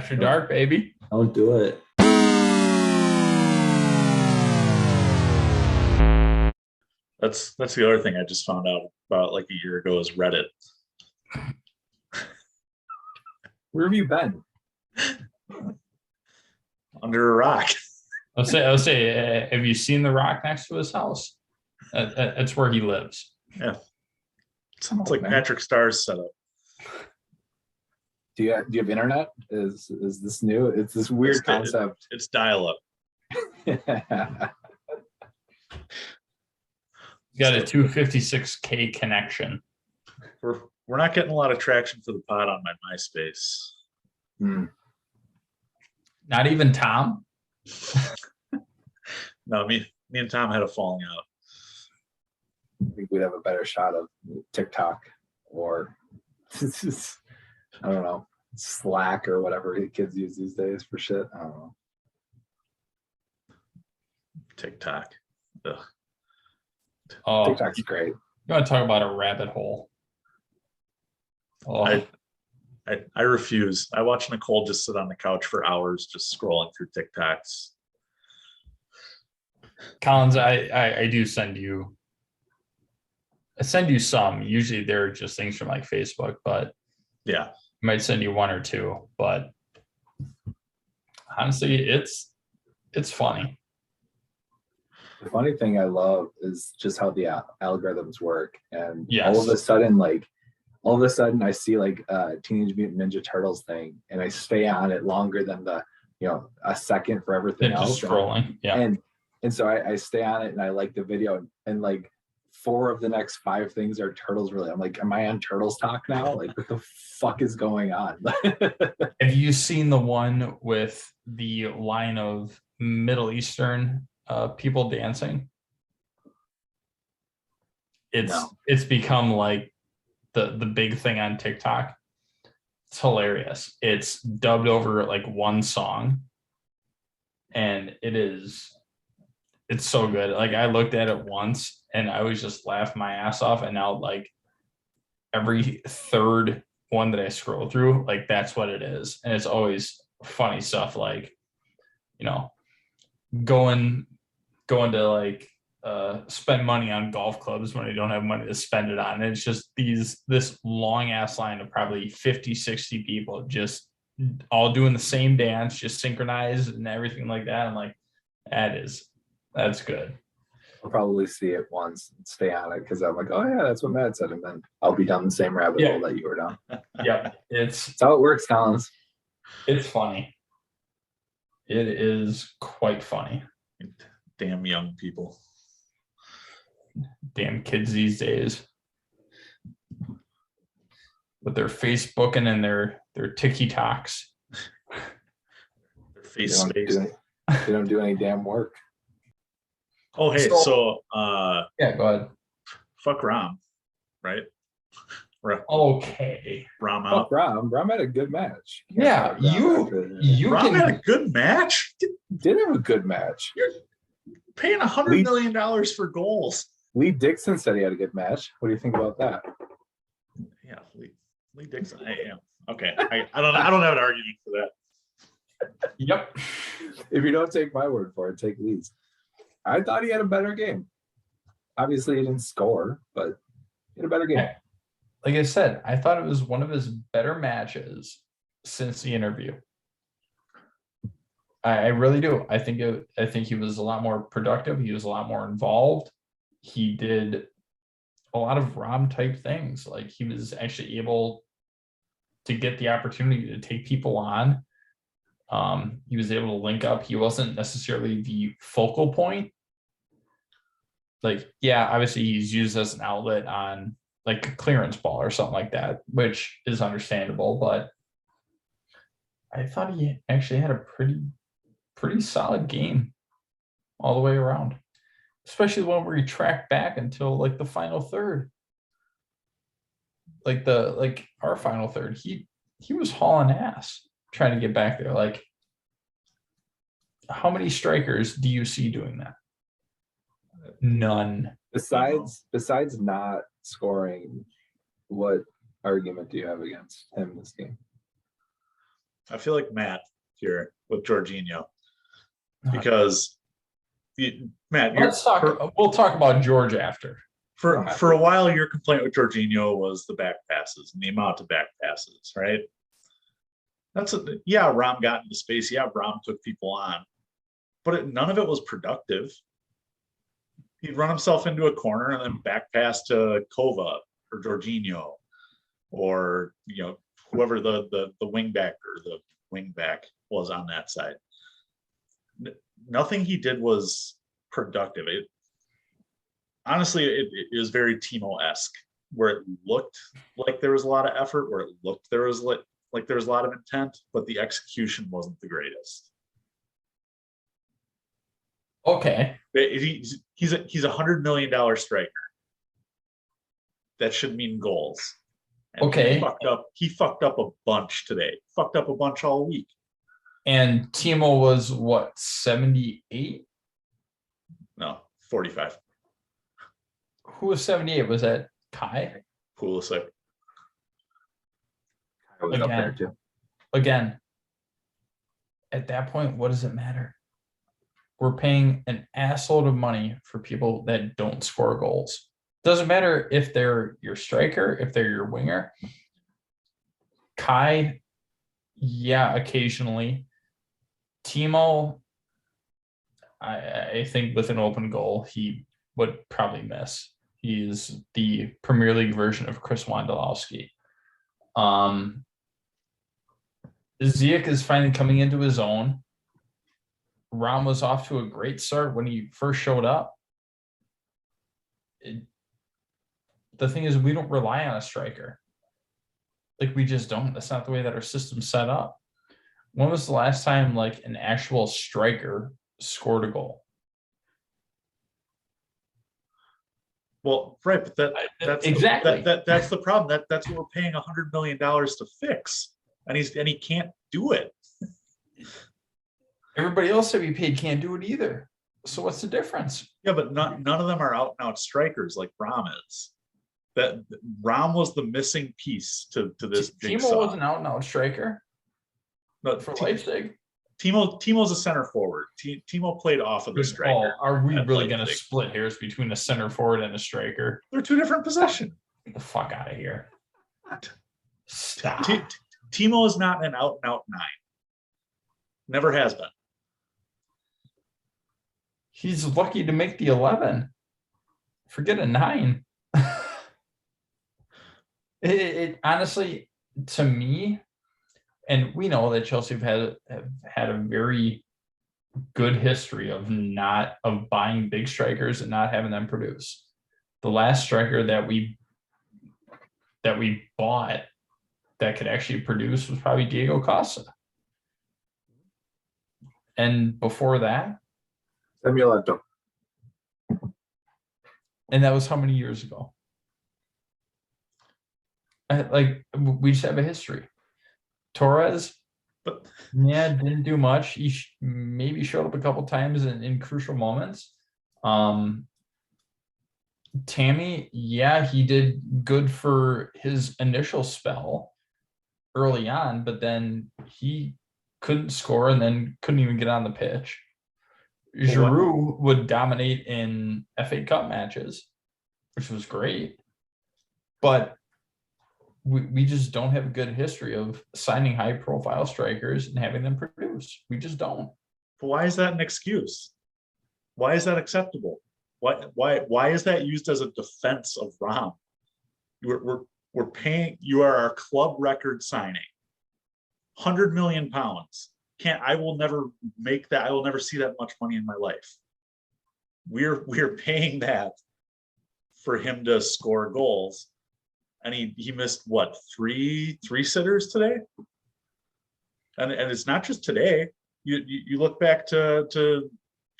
After dark, baby. Don't do it. That's the other thing I just found out about like a year ago is Reddit. Where have you been? Under a rock. I'll say, have you seen the rock next to his house? That's where he lives. Yeah. Sounds like Patrick Starr's setup. Do you have internet? Is this new? It's this weird concept. It's dial-up. Got a 256K connection. We're not getting a lot of traction for the pod on my MySpace. Not even Tom. No, me and Tom had a falling out. I think we'd have a better shot of TikTok or I don't know, Slack or whatever the kids use these days for shit. I don't know. TikTok. Ugh. Oh, TikTok's great. You want to talk about a rabbit hole? Oh, I refuse. I watch Nicole just sit on the couch for hours just scrolling through TikToks. Collins, I do send you. I send you some. Usually they're just things from like Facebook, but yeah, I might send you one or two. But honestly, it's funny. The funny thing I love is just how the algorithms work, and Yes. all of a sudden I see like a Teenage Mutant Ninja Turtles thing, and I stay on it longer than a second for everything They're else. just scrolling, yeah. And so I stay on it and I like the video, and like 4 of the next 5 things are Turtles related. I'm like, am I on Turtles talk now? Like, what the fuck is going on? Have you seen the one with the line of Middle Eastern people dancing? It's become like the big thing on TikTok. It's hilarious. It's dubbed over like one song, and it's so good. Like, I looked at it once and I was just laughing my ass off, and now like every third one that I scroll through, like that's what it is. And it's always funny stuff like, going to like spend money on golf clubs when I don't have money to spend it on. And it's just this long ass line of probably 50, 60 people just all doing the same dance, just synchronized and everything like that. I'm like, that's good. I'll probably see it once and stay on it because I'm like, oh yeah, that's what Matt said, and then I'll be down the same rabbit hole that you were down. Yeah, That's how it works, Collins. It's funny. It is quite funny. Damn young people. Damn kids these days with their Facebooking and their TikToks. Their face space. They don't do any damn work. Oh, hey, so yeah, go ahead. Fuck Rom, right? Okay. Rom out. Fuck Rom. Rom had a good match. Yeah, Rom had a good match. Did have a good match. You're paying $100 million for goals. Lee Dixon said he had a good match. What do you think about that? Yeah, Lee Dixon. Okay. I don't have an argument for that. Yep. If you don't take my word for it, take Lee's. I thought he had a better game. Obviously, he didn't score, but he had a better game. Like I said, I thought it was one of his better matches since the interview. I really do. I think he was a lot more productive. He was a lot more involved. He did a lot of Rom type things. Like, he was actually able to get the opportunity to take people on. He was able to link up. He wasn't necessarily the focal point. Like, yeah, obviously he's used as an outlet on like a clearance ball or something like that, which is understandable, but I thought he actually had a pretty solid game all the way around, especially the one where he tracked back until like the final third. Like our final third, he was hauling ass trying to get back there. Like, how many strikers do you see doing that? None. Besides not scoring, what argument do you have against him this game? I feel like Matt here with Jorginho because Matt, Let's talk. We'll talk about George after. For a while, your complaint with Jorginho was the back passes and the amount of back passes, right? Rom got into space. Yeah, Rom took people on, but none of it was productive. He'd run himself into a corner and then back pass to Kova or Jorginho or whoever the wing back or the wing back was on that side. Nothing he did was productive. Honestly, it was very Timo-esque, where it looked like there was a lot of effort, where it looked there was like there was a lot of intent, but the execution wasn't the greatest. Okay. He's $100 million striker. That should mean goals. And okay. He fucked up a bunch today. Fucked up a bunch all week. And Timo was what, 78? No, 45. Who was 78? Was that Kai? Pulisic. I was up there too. Again, at that point, what does it matter? We're paying an assload of money for people that don't score goals. Doesn't matter if they're your striker, if they're your winger. Kai, yeah, occasionally. Timo, I think with an open goal, he would probably miss. He is the Premier League version of Chris Wondolowski. Ziyech is finally coming into his own. Rom was off to a great start when he first showed up. The thing is, we don't rely on a striker. Like, we just don't. That's not the way that our system's set up. When was the last time, like, an actual striker scored a goal? Well, right, but that's exactly that's the problem. That's what we're paying $100 million to fix, and he can't do it. Everybody else that we paid can't do it either. So what's the difference? Yeah, but none of them are out and out strikers like Rom is. That Rom was the missing piece to this jigsaw. Timo was an out and out striker. No, for Leipzig. Timo's a center forward. Timo played off of the striker. Are we really going to split hairs between a center forward and a striker? They're two different positions. Get the fuck out of here. Stop. Timo is not an out and out 9. Never has been. He's lucky to make the 11. Forget a 9. it honestly, to me, and we know that Chelsea have had a very good history of buying big strikers and not having them produce. The last striker that we bought that could actually produce was probably Diego Costa. And before that, Samuel Eto'o. And that was how many years ago? We just have a history. Torres, didn't do much. He maybe showed up a couple times in crucial moments. Tammy, he did good for his initial spell early on, but then he couldn't score and then couldn't even get on the pitch. Giroud would dominate in FA Cup matches, which was great. But we just don't have a good history of signing high-profile strikers and having them produce. We just don't. But why is that an excuse? Why is that acceptable? Why is that used as a defense of Rom? We're paying. You are our club record signing, £100 million. I will never make that. I will never see that much money in my life. We're paying that for him to score goals. And he missed what, three sitters today? And it's not just today. You look back to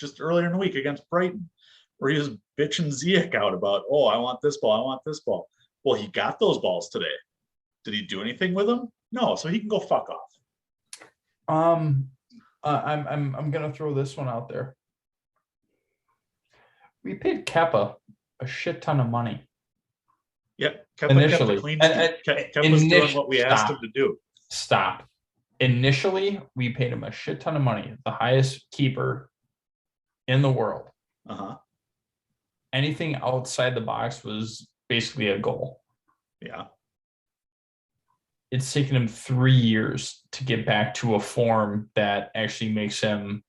just earlier in the week against Brighton, where he was bitching Ziyech out about, I want this ball, I want this ball. Well, he got those balls today. Did he do anything with them? No, so he can go fuck off. I'm gonna throw this one out there. We paid Kepa a shit ton of money. Yeah, initially, Kepa's doing what we asked him to do. Stop. initially we paid him a shit ton of money, the highest keeper in the world. Uh-huh. Anything outside the box was basically a goal. Yeah. It's taken him 3 years to get back to a form that actually makes him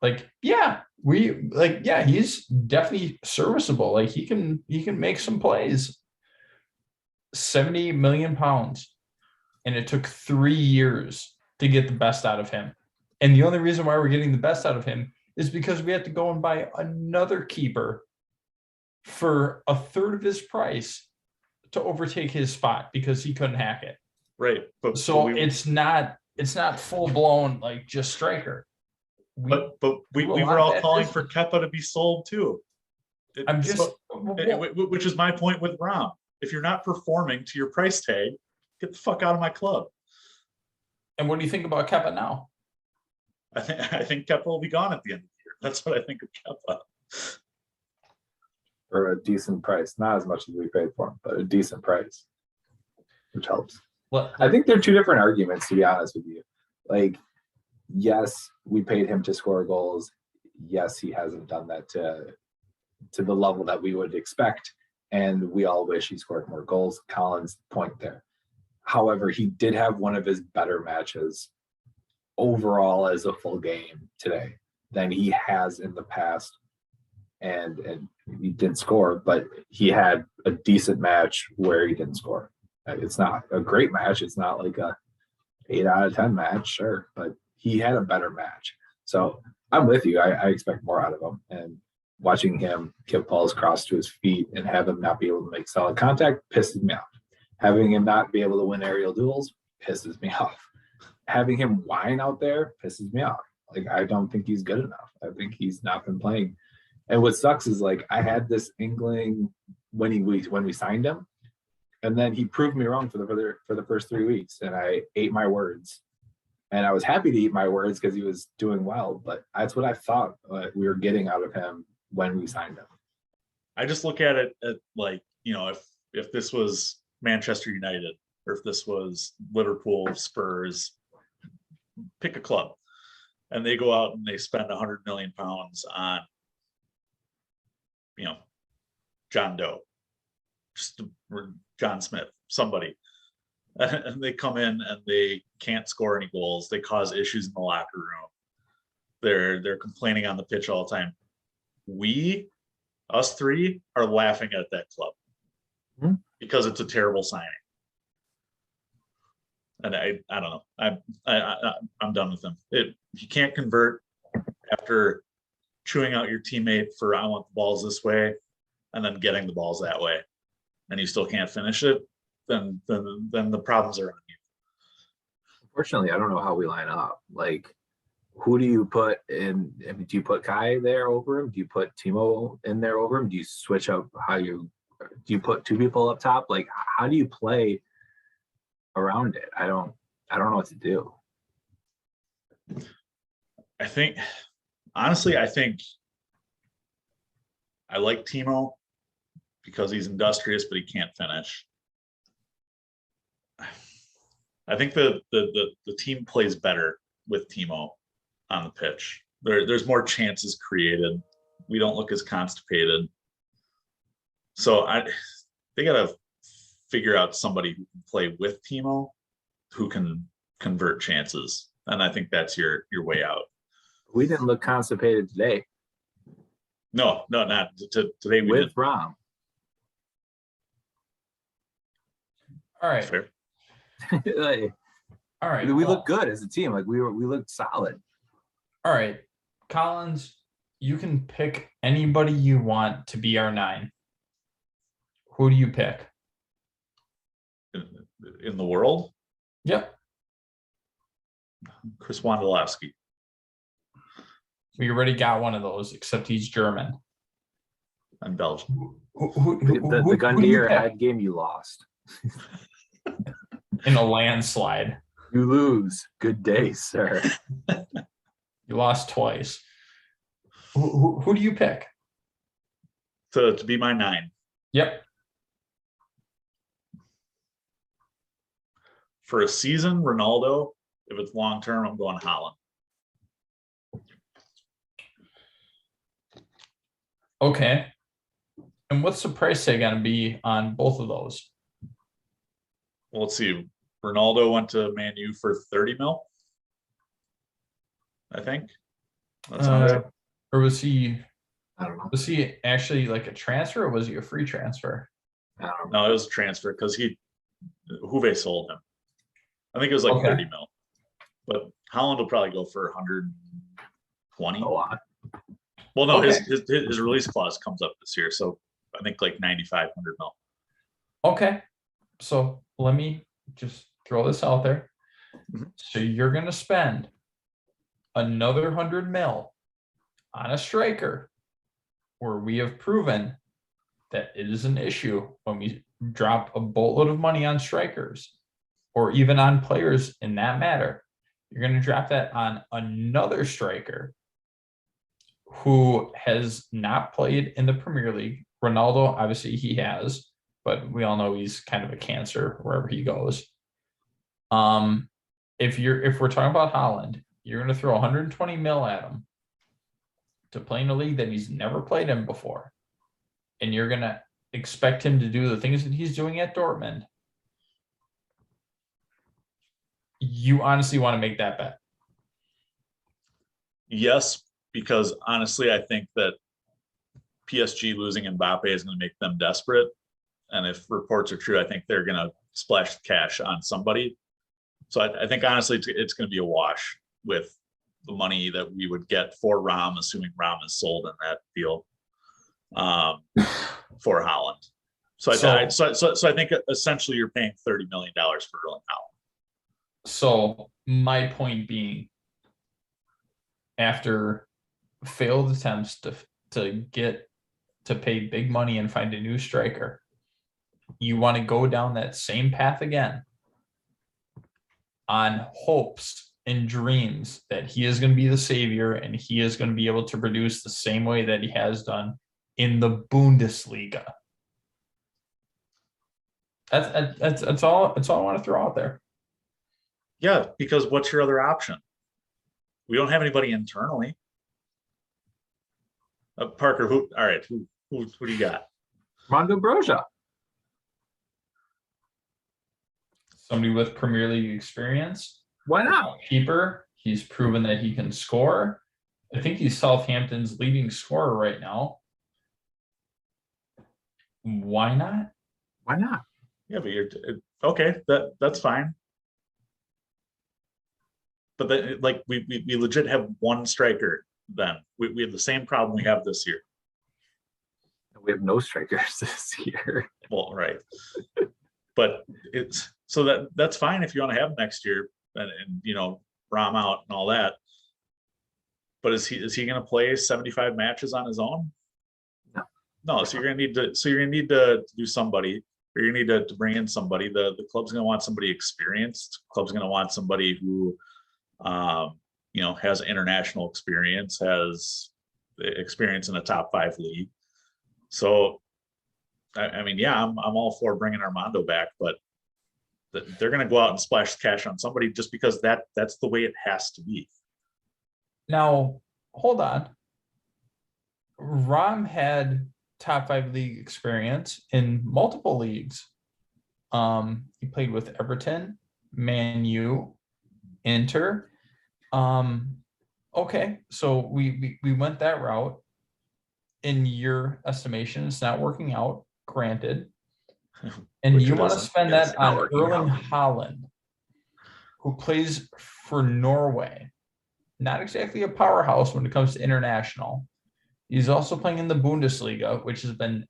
like, he's definitely serviceable. Like he can make some plays. 70 million pounds. And it took 3 years to get the best out of him. And the only reason why we're getting the best out of him is because we had to go and buy another keeper for a third of his price to overtake his spot because he couldn't hack it. Right. So it's not full blown like just striker. We were all calling for Kepa to be sold too. Which is my point with Rom. If you're not performing to your price tag, get the fuck out of my club. And what do you think about Kepa now? I think Kepa will be gone at the end of the year. That's what I think of Kepa. For a decent price, not as much as we paid for him, but a decent price, which helps. Well, I think they're two different arguments, to be honest with you. Like, yes, we paid him to score goals. Yes, he hasn't done that to the level that we would expect. And we all wish he scored more goals. Colin's point there. However, he did have one of his better matches overall as a full game today than he has in the past. And he didn't score, but he had a decent match where he didn't score. It's not a great match. It's not like a 8 out of 10 match, sure, but he had a better match. So I'm with you. I expect more out of him. And watching him kick balls cross to his feet and have him not be able to make solid contact pisses me off. Having him not be able to win aerial duels pisses me off. Having him whine out there pisses me off. Like, I don't think he's good enough. I think he's not been playing. And what sucks is, like, I had this inkling when we signed him, and then he proved me wrong for the first 3 weeks, and I ate my words. And I was happy to eat my words because he was doing well, but that's what I thought we were getting out of him when we signed him. I just look at it at, like, if this was Manchester United, or if this was Liverpool, Spurs, pick a club, and they go out and they spend 100 million pounds on, John Doe, John Smith, somebody, and they come in and they can't score any goals. They cause issues in the locker room. They're complaining on the pitch all the time. Us three, are laughing at that club because it's a terrible signing. And I don't know. I'm done with him. You can't convert after chewing out your teammate for I want the balls this way, and then getting the balls that way, and you still can't finish it. Then the problems are on you. Unfortunately, I don't know how we line up. Like, who do you put in? I mean, do you put Kai there over him? Do you put Timo in there over him? Do you switch up do you put two people up top? Like, how do you play around it? I don't know what to do. Honestly, I think I like Timo because he's industrious, but he can't finish. I think the team plays better with Timo on the pitch. There's more chances created. We don't look as constipated. So they got to figure out somebody who can play with Timo, who can convert chances. And I think that's your way out. We didn't look constipated today. No, not today. We with didn't. Rom. All right. Fair. All right. We look good as a team. Like, we looked solid. All right. Collins, you can pick anybody you want to be our 9. Who do you pick? In the world? Yep. Chris Wondolowski. We already got one of those, except he's German. I'm Belgian. The Gundyr head game, you lost. In a landslide. You lose. Good day, sir. You lost twice. Who do you pick? To be my 9. Yep. For a season, Ronaldo. If it's long term, I'm going Holland. Okay. And what's the price tag going to be on both of those? Well, let's see. Ronaldo went to Man U for 30 mil. I think. That sounds right. Or was he? I don't know. Was he actually like a transfer, or was he a free transfer? I don't know. No, it was a transfer because Juve sold him. I think it was like Okay. 30 mil. But Holland will probably go for 120. A lot. Well, no, Okay. his release clause comes up this year, so I think like 9,500 mil. Okay. So let me just throw this out there. Mhm. So you're going to spend another 100 mil on a striker where we have proven that it is an issue when we drop a boatload of money on strikers or even on players in that matter. You're going to drop that on another striker who has not played in the Premier League. Ronaldo, obviously he has, but we all know he's kind of a cancer wherever he goes. If we're talking about Holland, you're going to throw 120 mil at him to play in a league that he's never played in before. And you're going to expect him to do the things that he's doing at Dortmund. You honestly want to make that bet? Yes, because honestly, I think that PSG losing Mbappe is going to make them desperate. And if reports are true, I think they're going to splash cash on somebody. So I think honestly, it's going to be a wash with the money that we would get for Ram, assuming Ram is sold in that deal for Holland. So I think essentially you're paying $30 million for Erling Haaland. So my point being, after failed attempts to pay big money and find a new striker, you want to go down that same path again on hopes and dreams that he is going to be the savior and he is going to be able to produce the same way that he has done in the Bundesliga. That's all I want to throw out there. Yeah, because what's your other option? We don't have anybody internally. Parker, who do you got? Armando Broja. Somebody with Premier League experience. Why not? Keeper. He's proven that he can score. I think he's Southampton's leading scorer right now. Why not? Why not? Yeah, but you're okay. That's fine. But then, like, we legit have one striker. Then we have the same problem we have this year. We have no strikers this year. Well, right. But it's so that's fine if you want to have him next year and Ram out and all that. But is he going to play 75 matches on his own? No. So you're going to need to do somebody. Or you need to bring in somebody. The club's going to want somebody experienced. The club's going to want somebody who, has international experience, has experience in a top 5 league. So, I mean, yeah, I'm all for bringing Armando back, but they're going to go out and splash cash on somebody just because that's the way it has to be. Now, hold on. Ram had top 5 league experience in multiple leagues. He played with Everton, Man U, Inter. Okay, so we went that route. In your estimation, it's not working out, granted. And you want to spend that on Erling Haaland, who plays for Norway. Not exactly a powerhouse when it comes to international. He's also playing in the Bundesliga, which has been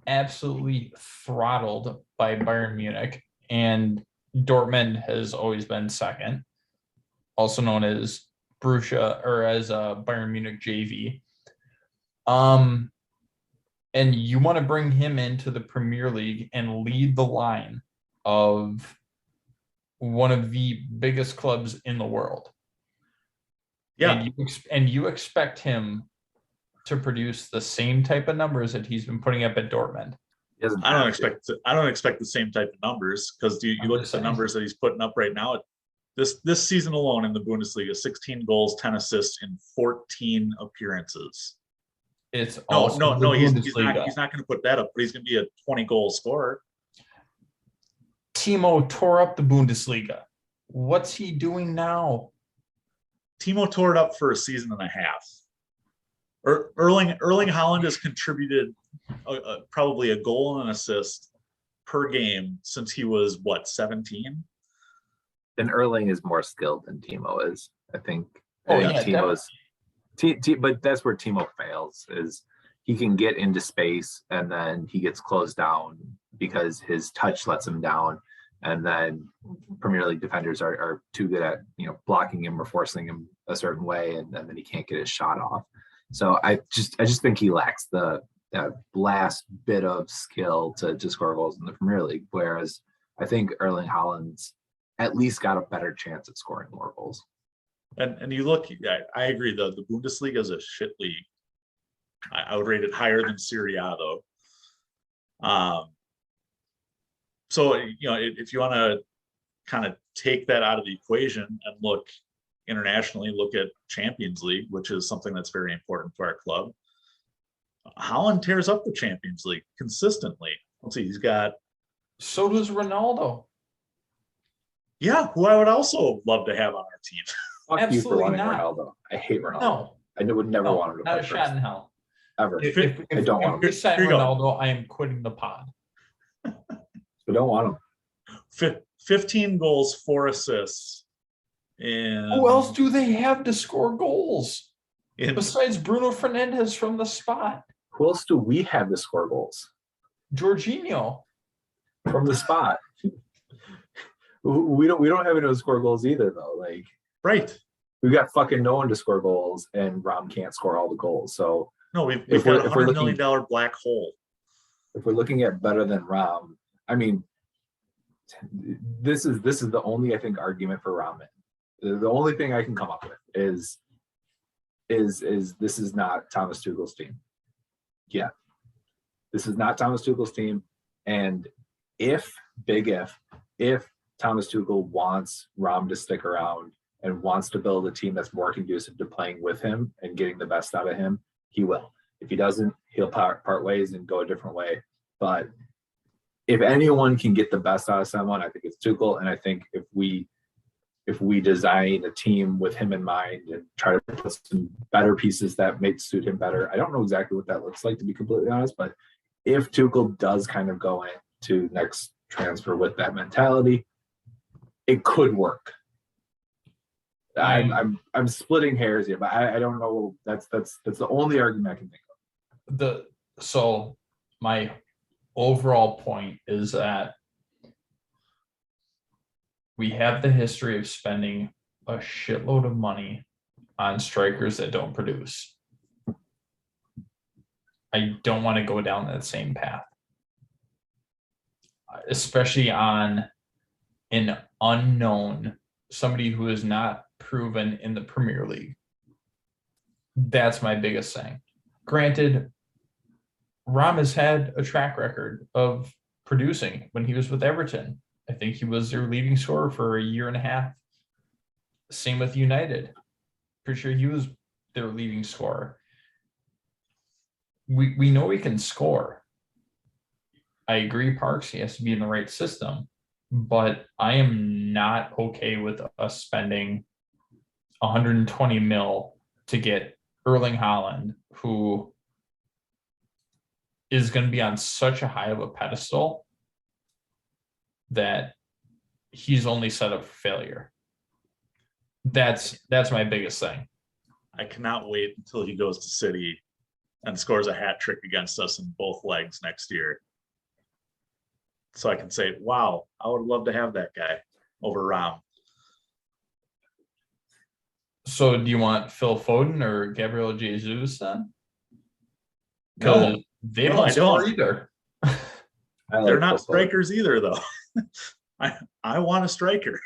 absolutely throttled by Bayern Munich, and Dortmund has always been second, also known as Borussia or as Bayern Munich JV. And you want to bring him into the Premier League and lead the line of one of the biggest clubs in the world. Yeah. And you expect him to produce the same type of numbers that he's been putting up at Dortmund. I don't expect the same type of numbers because you look at the numbers that he's putting up right now This season alone in the Bundesliga, 16 goals, 10 assists in 14 appearances. It's No, also no, the no. He's Bundesliga. not going to put that up, but he's going to be a 20-goal scorer. Timo tore up the Bundesliga. What's he doing now? Timo tore it up for a season and a half. Erling Haaland has contributed probably a goal and an assist per game since he was 17. And Erling is more skilled than Timo is, I think. Oh, I think yeah, Timo's, but that's where Timo fails, is he can get into space and then he gets closed down because his touch lets him down. And then Premier League defenders are too good at, blocking him or forcing him a certain way, and then he can't get his shot off. So I just think he lacks that last bit of skill to score goals in the Premier League. Whereas I think Erling Haaland's at least got a better chance at scoring more goals. And you look, I agree, the Bundesliga is a shit league. I would rate it higher than Serie A, though. So, if you want to kind of take that out of the equation and look internationally, look at Champions League, which is something that's very important to our club. Haaland tears up the Champions League consistently. Let's see, he's got. So does Ronaldo. Yeah, who I would also love to have on our team. Fuck Absolutely you for wanting not. Ronaldo. I hate Ronaldo. No. I would never want him to not play a shot first, in hell. ever. If I don't want him. we sign Here you go. Ronaldo, I am quitting the pod. I don't want him. 15 goals, 4 assists. And Who else do they have to score goals besides Bruno Fernandes from the spot? Who else do we have to score goals? Jorginho. From the spot. We don't have anyone to score goals either, though. Like, right. We've got fucking no one to score goals, and Rom can't score all the goals. So no, we've got a $100 million black hole. If we're looking at better than Rom, I mean, this is the only, I think, argument for Rom. The only thing I can come up with is this is not Thomas Tuchel's team. Yeah, this is not Thomas Tuchel's team, and if Thomas Tuchel wants Rom to stick around and wants to build a team that's more conducive to playing with him and getting the best out of him, he will. If he doesn't, he'll part ways and go a different way. But if anyone can get the best out of someone, I think it's Tuchel. And I think if we design a team with him in mind and try to put some better pieces that may suit him better, I don't know exactly what that looks like, to be completely honest. But if Tuchel does kind of go into next transfer with that mentality, it could work. I'm splitting hairs here, but I don't know. That's the only argument I can think of. So my overall point is that we have the history of spending a shitload of money on strikers that don't produce. I don't want to go down that same path, especially on an unknown, somebody who is not proven in the Premier League. That's my biggest thing. Granted, Rom has had a track record of producing when he was with Everton. I think he was their leading scorer for a year and a half. Same with United. Pretty sure he was their leading scorer. We know he can score. I agree, Parks, he has to be in the right system, but I am not okay with us spending 120 mil to get Erling Haaland, who is going to be on such a high of a pedestal that he's only set up for failure. That's my biggest thing. I cannot wait until he goes to City and scores a hat trick against us in both legs next year, so I can say, wow, I would love to have that guy over Rom. So do you want Phil Foden or Gabriel Jesus then? No, they no, don't I score don't. either. They're not strikers either, though. I want a striker.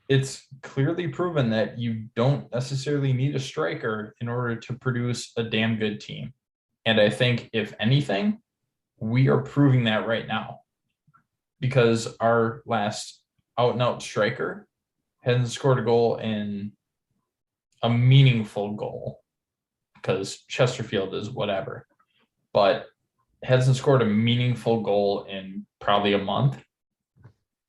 It's clearly proven that you don't necessarily need a striker in order to produce a damn good team. And I think, if anything, we are proving that right now. Because our last out and out striker, hasn't scored a goal in a meaningful goal, because Chesterfield is whatever, but hasn't scored a meaningful goal in probably a month.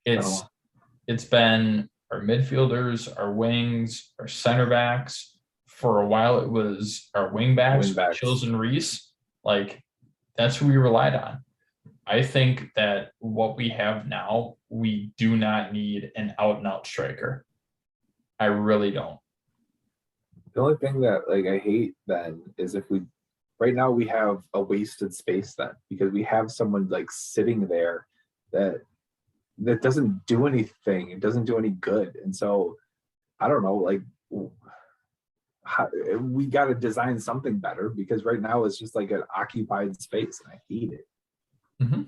It's been our midfielders, our wings, our center backs. For a while, it was our wing backs, Chills and Reese. Like, that's who we relied on. I think that what we have now, we do not need an out and out striker. I really don't. The only thing that like I hate then is if we right now we have a wasted space then, because we have someone like sitting there that doesn't do anything. It doesn't do any good. And so I don't know, like we got to design something better, because right now it's just like an occupied space and I hate it. Mm-hmm.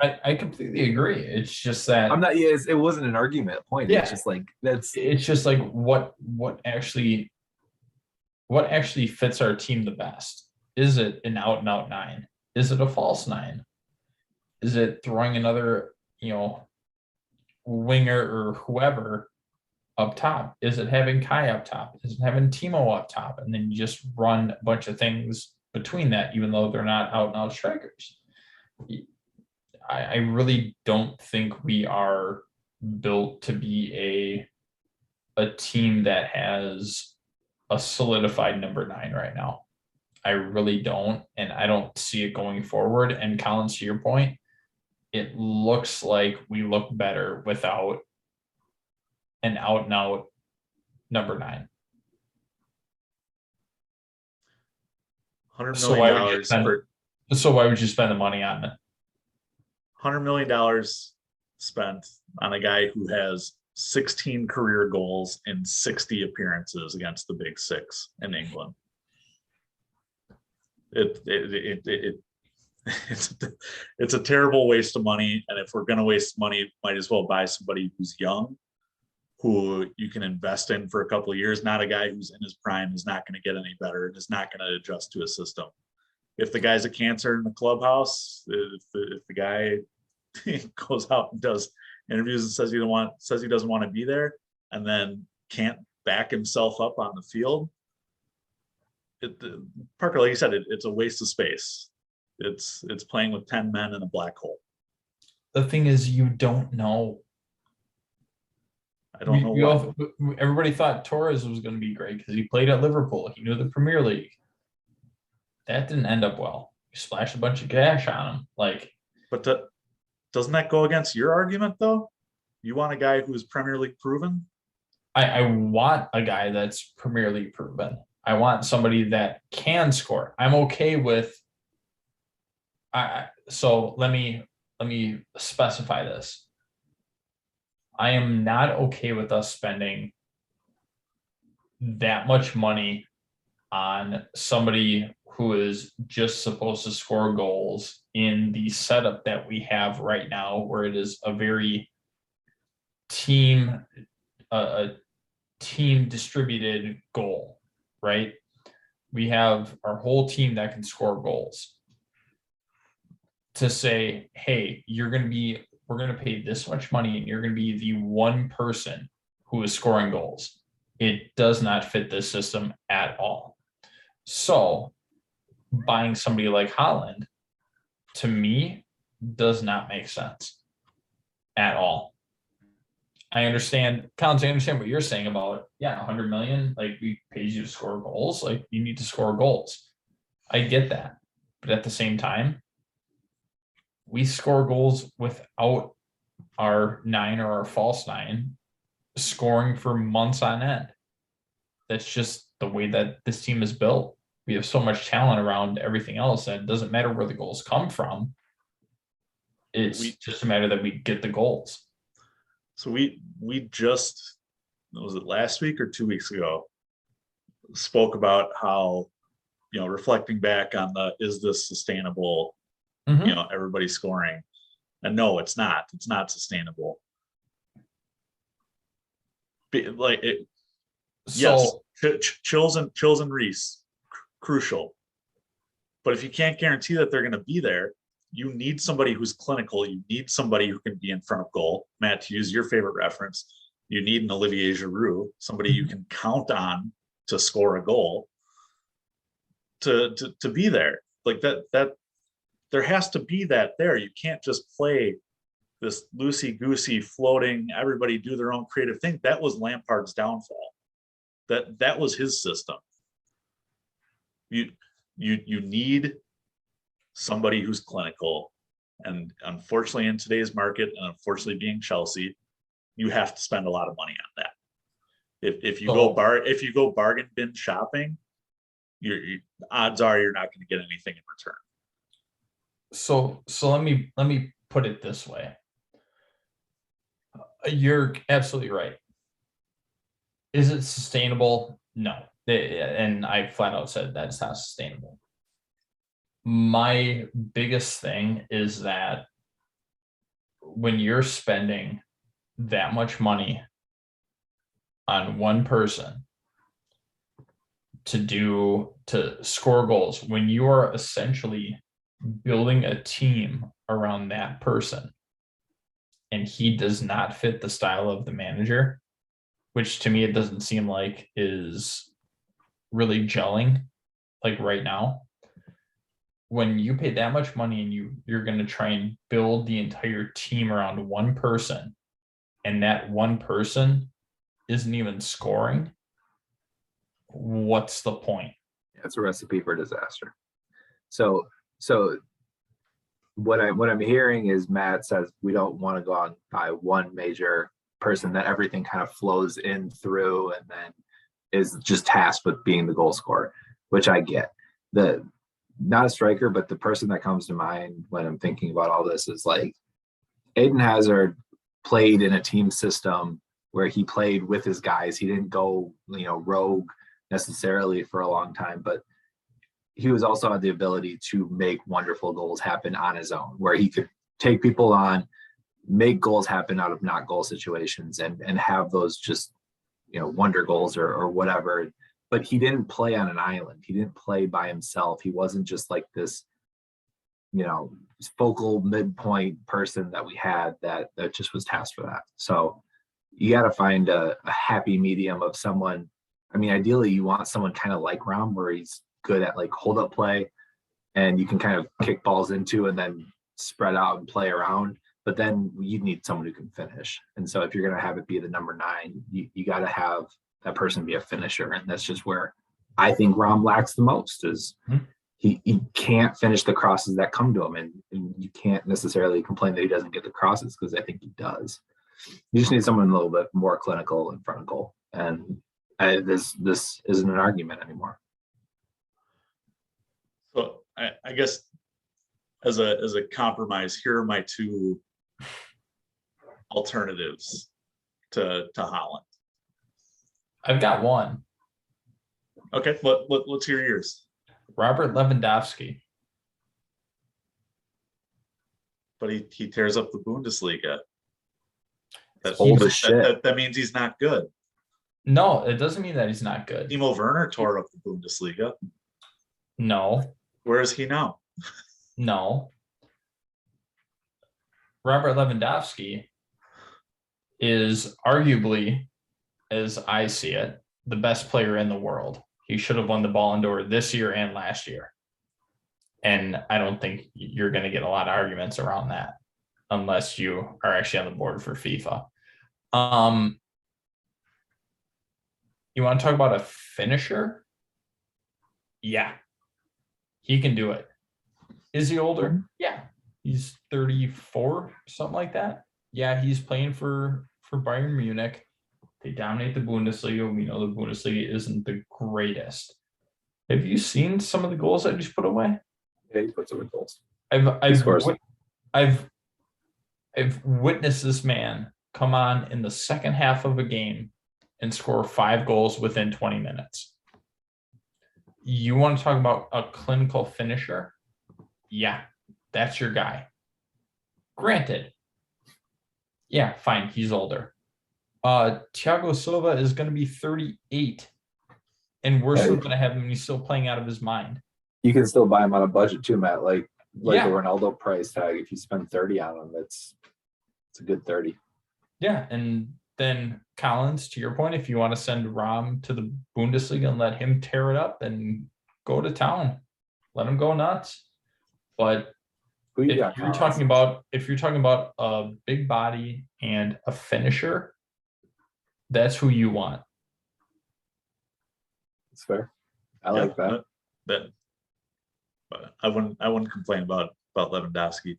I completely agree. It's just that I'm not. It wasn't an argument point. Yeah. It's just like It's just like what actually fits our team the best. Is it an out and out 9? Is it a false 9? Is it throwing another winger or whoever up top? Is it having Kai up top? Is it having Timo up top? And then you just run a bunch of things between that, even though they're not out and out strikers. I really don't think we are built to be a team that has a solidified number 9 right now. I really don't, and I don't see it going forward. And Collins, to your point, it looks like we look better without an out and out number 9. $100 So why would you spend the money on it? $100 million spent on a guy who has 16 career goals in 60 appearances against the Big Six in England. It's a terrible waste of money. And if we're going to waste money, might as well buy somebody who's young, who you can invest in for a couple of years, not a guy who's in his prime, is not going to get any better and is not going to adjust to a system. If the guy's a cancer in the clubhouse, if the guy goes out and does interviews and says he doesn't want to be there, and then can't back himself up on the field, Parker, like you said, it's a waste of space. It's playing with 10 men in a black hole. The thing is, you don't know. I don't know. Everybody thought Torres was going to be great because he played at Liverpool. He knew the Premier League. That didn't end up well. You splashed a bunch of cash on him. But doesn't that go against your argument, though? You want a guy who's Premier League proven? I want a guy that's Premier League proven. I want somebody that can score. I'm okay with. So let me specify this. I am not okay with us spending that much money on somebody who is just supposed to score goals in the setup that we have right now, where it is a very team distributed goal, right? We have our whole team that can score goals. To say, hey, we're going to pay this much money and you're going to be the one person who is scoring goals. It does not fit this system at all. So buying somebody like Haaland, to me, does not make sense at all. I understand, Collins, I understand what you're saying about, 100 million, like we paid you to score goals, like you need to score goals. I get that. But at the same time, we score goals without our 9 or our false 9 scoring for months on end. That's just the way that this team is built. We have so much talent around everything else, and it doesn't matter where the goals come from. It's just a matter that we get the goals. So we just, was it last week or 2 weeks ago, spoke about how, reflecting back on is this sustainable? Mm-hmm. Everybody scoring, and no, it's not. It's not sustainable. Yes, Chills and Reese, crucial. But if you can't guarantee that they're going to be there, you need somebody who's clinical. You need somebody who can be in front of goal. Matt, to use your favorite reference, you need an Olivier Giroud, somebody you can count on to score a goal, to be there. Like that there has to be that there. You can't just play this loosey-goosey floating, everybody do their own creative thing. That was Lampard's downfall. That was his system. You need somebody who's clinical. And unfortunately, in today's market, and unfortunately being Chelsea, you have to spend a lot of money on that. If you go bargain bin shopping, your odds are you're not going to get anything in return. So let me put it this way. You're absolutely right. Is it sustainable? No. And I flat out said that it's not sustainable. My biggest thing is that when you're spending that much money on one person to score goals, when you are essentially building a team around that person and he does not fit the style of the manager, which to me it doesn't seem like is really gelling like right now. When you pay that much money and you're going to try and build the entire team around one person, and that one person isn't even scoring, what's the point? It's a recipe for disaster. So what I'm hearing is Matt says we don't want to go out and buy one major person that everything kind of flows in through and then is just tasked with being the goal scorer, which I get. Not a striker, but the person that comes to mind when I'm thinking about all this is like Eden Hazard played in a team system where he played with his guys. He didn't go, rogue necessarily for a long time, but he was also had the ability to make wonderful goals happen on his own, where he could take people on, make goals happen out of not goal situations and have those just, wonder goals or whatever. But he didn't play on an island. He didn't play by himself. He wasn't just like this, focal midpoint person that we had that just was tasked for that. So you got to find a happy medium of someone. I mean, ideally you want someone kind of like Rom, where he's good at like hold up play and you can kind of kick balls into and then spread out and play around. But then you need someone who can finish. And so if you're going to have it be the number 9, you got to have that person be a finisher. And that's just where I think Rom lacks the most is he can't finish the crosses that come to him. And you can't necessarily complain that he doesn't get the crosses because I think he does. You just need someone a little bit more clinical in front of goal. And this isn't an argument anymore. So I guess as a compromise, here are my 2 alternatives to Haaland. I've got one. Okay, let's hear yours. Robert Lewandowski. But he tears up the Bundesliga. That's old as shit. That means he's not good. No, it doesn't mean that he's not good. Timo Werner tore up the Bundesliga. No. Where is he now? No. Robert Lewandowski is arguably, as I see it, the best player in the world. He should have won the Ballon d'Or this year and last year. And I don't think you're going to get a lot of arguments around that unless you are actually on the board for FIFA. You want to talk about a finisher? Yeah. He can do it. Is he older? Yeah. He's 34, something like that. Yeah, he's playing for Bayern Munich. They dominate the Bundesliga. We know the Bundesliga isn't the greatest. Have you seen some of the goals that he's put away? Yeah, he puts away goals. I've witnessed this man come on in the second half of a game and score 5 goals within 20 minutes. You want to talk about a clinical finisher? Yeah, that's your guy. Granted. Yeah, fine. He's older. Thiago Silva is going to be 38. And we're still going to have him. He's still playing out of his mind. You can still buy him on a budget too, Matt. Like like a Ronaldo price tag. If you spend 30 on him, it's a good 30. Yeah, and then Collins, to your point, if you want to send Rom to the Bundesliga and let him tear it up and go to town, let him go nuts. But if you're talking about a big body and a finisher, that's who you want. It's fair. I like that. I wouldn't complain about Lewandowski.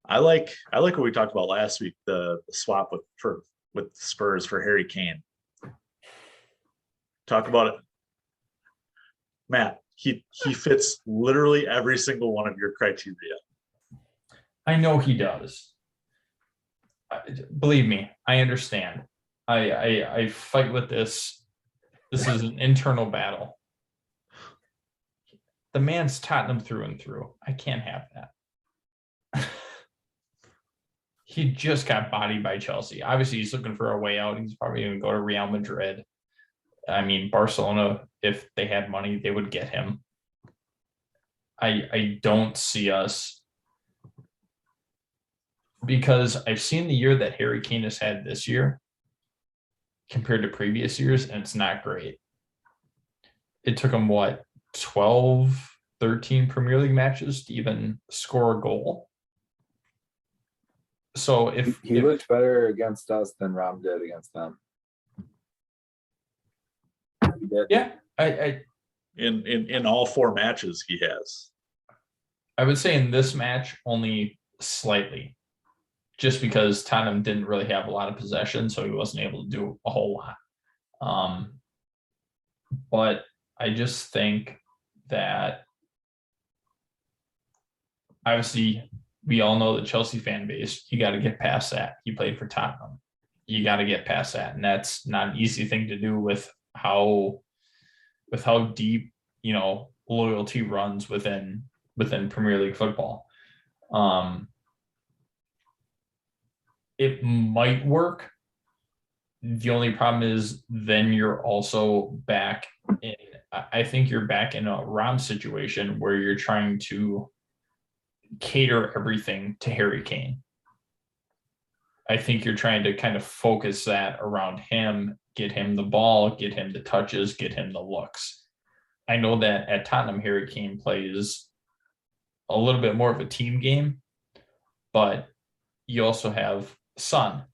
I like what we talked about last week, the swap with Spurs for Harry Kane. Talk about it, Matt. He fits literally every single one of your criteria. I know he does. Believe me, I understand. I fight with this. This is an internal battle. The man's Tottenham through and through. I can't have that. He just got bodied by Chelsea. Obviously, he's looking for a way out. He's probably going to go to Real Madrid. I mean, Barcelona, if they had money, they would get him. I don't see us, because I've seen the year that Harry Kane has had this year compared to previous years, and it's not great. It took him, 12, 13 Premier League matches to even score a goal. So if he looked better against us than Rom did against them. He did. Yeah, I in all 4 matches he has. I would say in this match only slightly, just because Tottenham didn't really have a lot of possession, so he wasn't able to do a whole lot. But I just think that obviously we all know the Chelsea fan base. You got to get past that. He played for Tottenham. You got to get past that, and that's not an easy thing to do with how deep loyalty runs within Premier League football. It might work. The only problem is then you're also back in. I think you're back in a Rom situation where you're trying to cater everything to Harry Kane. I think you're trying to kind of focus that around him, get him the ball, get him the touches, get him the looks. I know that at Tottenham, Harry Kane plays a little bit more of a team game, but you also have Son,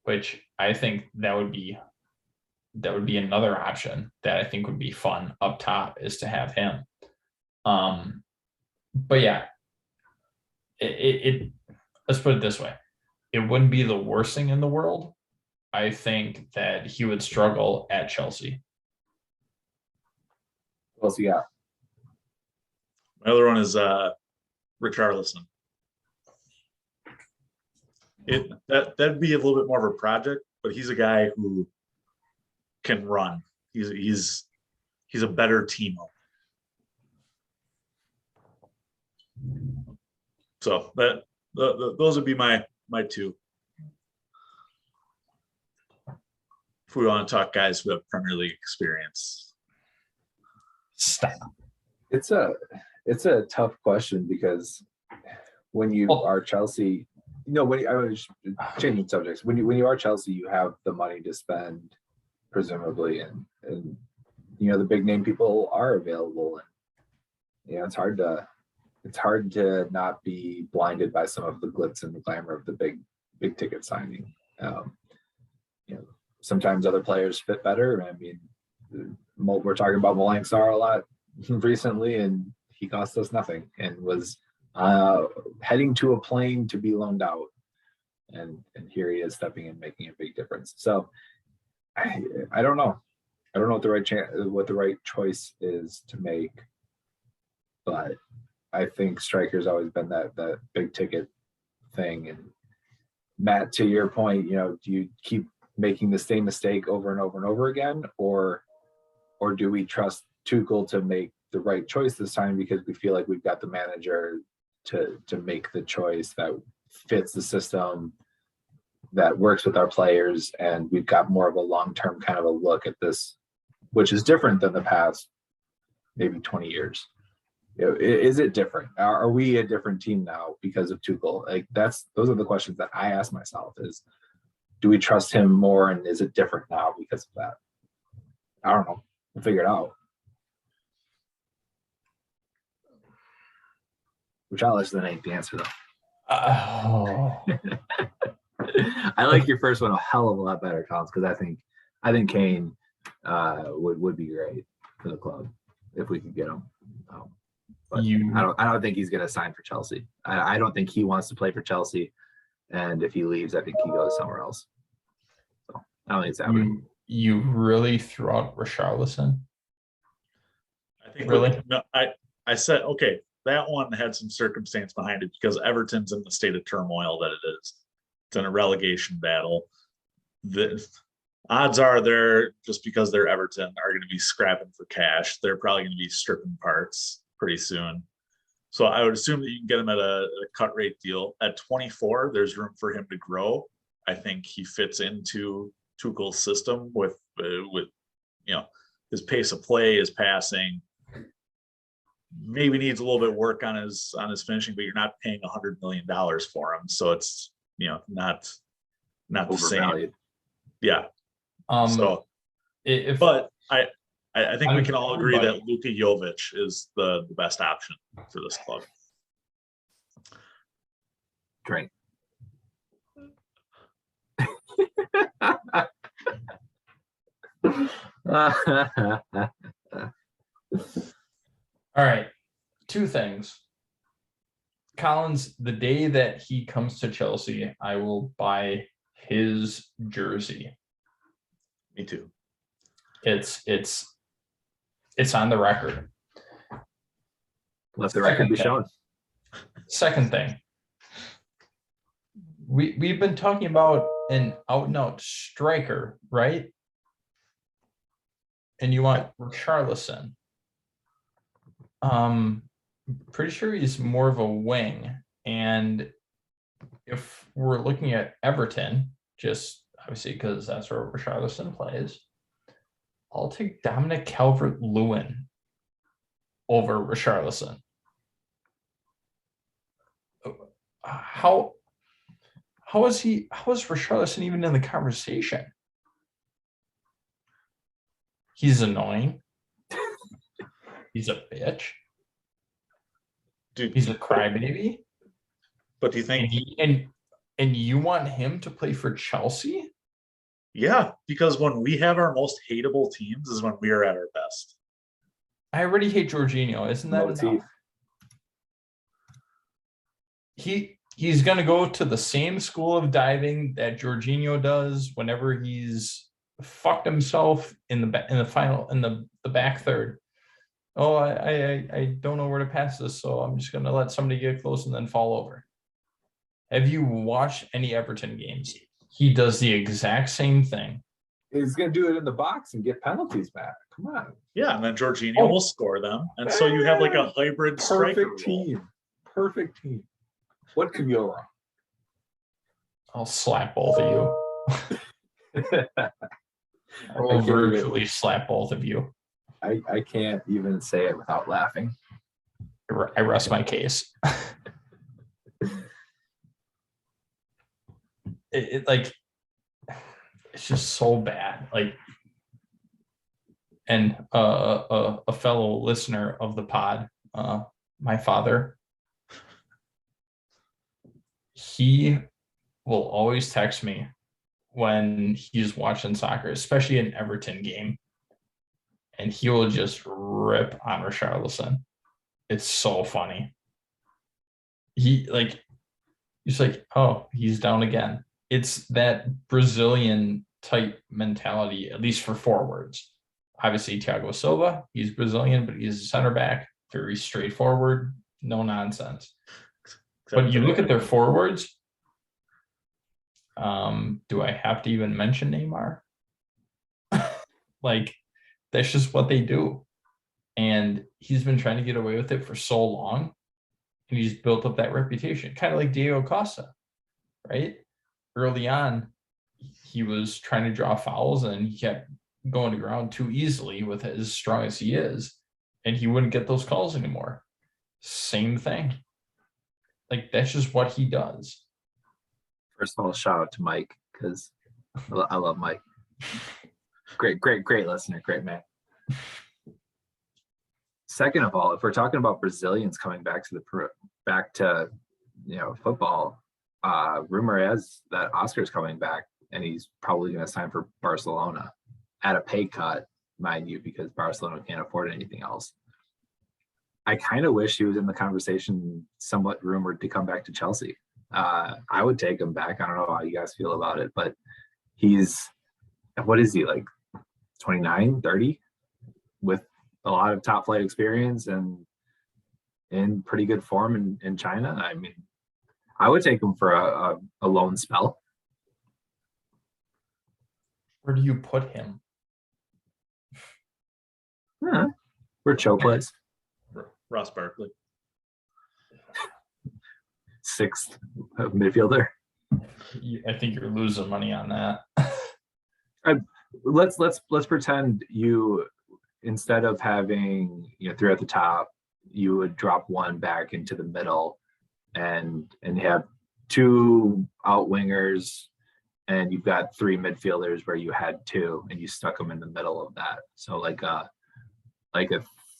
which I think that would be another option that I think would be fun up top, is to have him. But yeah, it let's put it this way. It wouldn't be the worst thing in the world. I think that he would struggle at Chelsea. What else you got? My other one is Richarlison. That'd be a little bit more of a project, but he's a guy who can run. He's a better teamer. So those would be my 2. If we want to talk guys who have Premier League experience. Stop. It's a tough question, because when you are Chelsea, I was changing subjects. When you are Chelsea, you have the money to spend, presumably, and the big name people are available, and it's hard to not be blinded by some of the glitz and the glamour of the big ticket signing. Sometimes other players fit better. I mean, we're talking about Malang Sarr a lot recently, and he cost us nothing and was heading to a plane to be loaned out, and here he is stepping in, making a big difference. So I don't know. I don't know what the right choice is to make, but I think striker's always been that big ticket thing. And Matt, to your point, do you keep making the same mistake over and over and over again, or do we trust Tuchel to make the right choice this time, because we feel like we've got the manager to make the choice that fits the system, that works with our players, and we've got more of a long-term kind of a look at this, which is different than the past maybe 20 years? Is it different? Are we a different team now because of Tuchel? Like those are the questions that I ask myself: is do we trust him more, and is it different now because of that? I don't know. We'll figure it out. Richarlison ain't the answer though. Oh. I like your first one a hell of a lot better, Collins, because I think Kane would be great for the club if we could get him. But I don't think he's going to sign for Chelsea. I don't think he wants to play for Chelsea, and if he leaves, I think he goes somewhere else. So I don't think it's happening. You really threw out Richarlison? I think really. No, I said okay. That one had some circumstance behind it because Everton's in the state of turmoil that it is. It's in a relegation battle. The odds are they're just because they're Everton are going to be scrapping for cash. They're probably going to be stripping parts pretty soon. So I would assume that you can get him at a cut rate deal. At 24, there's room for him to grow. I think he fits into Tuchel's system with his pace of play, his passing. Maybe needs a little bit of work on his finishing, but you're not paying $100 million for him, so it's not the same. Yeah. But I think we can all agree that Luka Jovic is the best option for this club. Great. All right. Two things. Collins, the day that he comes to Chelsea, I will buy his jersey. Me too. It's on the record. Let the record be shown. Second thing. We've been talking about an out-and-out striker, right? And you want Richarlison. Pretty sure he's more of a wing. And if we're looking at Everton, just obviously because that's where Richarlison plays, I'll take Dominic Calvert-Lewin over Richarlison. How is Richarlison even in the conversation? He's annoying. He's a bitch. Dude, he's a crybaby. But do you think and you want him to play for Chelsea? Yeah, because when we have our most hateable teams is when we are at our best. I already hate Jorginho. Isn't that enough? He's going to go to the same school of diving that Jorginho does whenever he's fucked himself in the back third. Oh, I don't know where to pass this, so I'm just going to let somebody get close and then fall over. Have you watched any Everton games? He does the exact same thing. He's going to do it in the box and get penalties back. Come on. Yeah, and then Jorginho will score them. And so you have like a hybrid striker. Perfect team. What could go wrong? I'll slap both of you. I will virtually slap both of you. I can't even say it without laughing. I rest my case. It's just so bad. And a fellow listener of the pod, my father, he will always text me when he's watching soccer, especially an Everton game, and he will just rip on Richarlison. It's so funny. He's like, oh, he's down again. It's that Brazilian type mentality, at least for forwards. Obviously, Thiago Silva, he's Brazilian, but he's a center back, very straightforward, no nonsense. But you look at their forwards. Do I have to even mention Neymar? That's just what they do. And he's been trying to get away with it for so long. And he's built up that reputation, kind of like Diego Costa, right? Early on, he was trying to draw fouls and he kept going to ground too easily with as strong as he is. And he wouldn't get those calls anymore. same thing. Like, that's just what he does. First of all, shout out to Mike, because I love Mike. Great listener, great man. Second of all, if we're talking about Brazilians coming back to football, rumor is that Oscar's coming back, and he's probably going to sign for Barcelona at a pay cut, mind you, because Barcelona can't afford anything else. I kind of wish he was in the conversation, somewhat rumored to come back to Chelsea. I would take him back. I don't know how you guys feel about it, but what is he, like 29, 30, with a lot of top flight experience and in pretty good form in China. I mean, I would take him for a loan spell. Where do you put him? Where Cho plays. Ross Barkley. Sixth midfielder. I think you're losing money on that. Let's pretend you, instead of having three at the top, you would drop one back into the middle and have two out wingers, and you've got three midfielders where you had two and you stuck them in the middle of that. So like a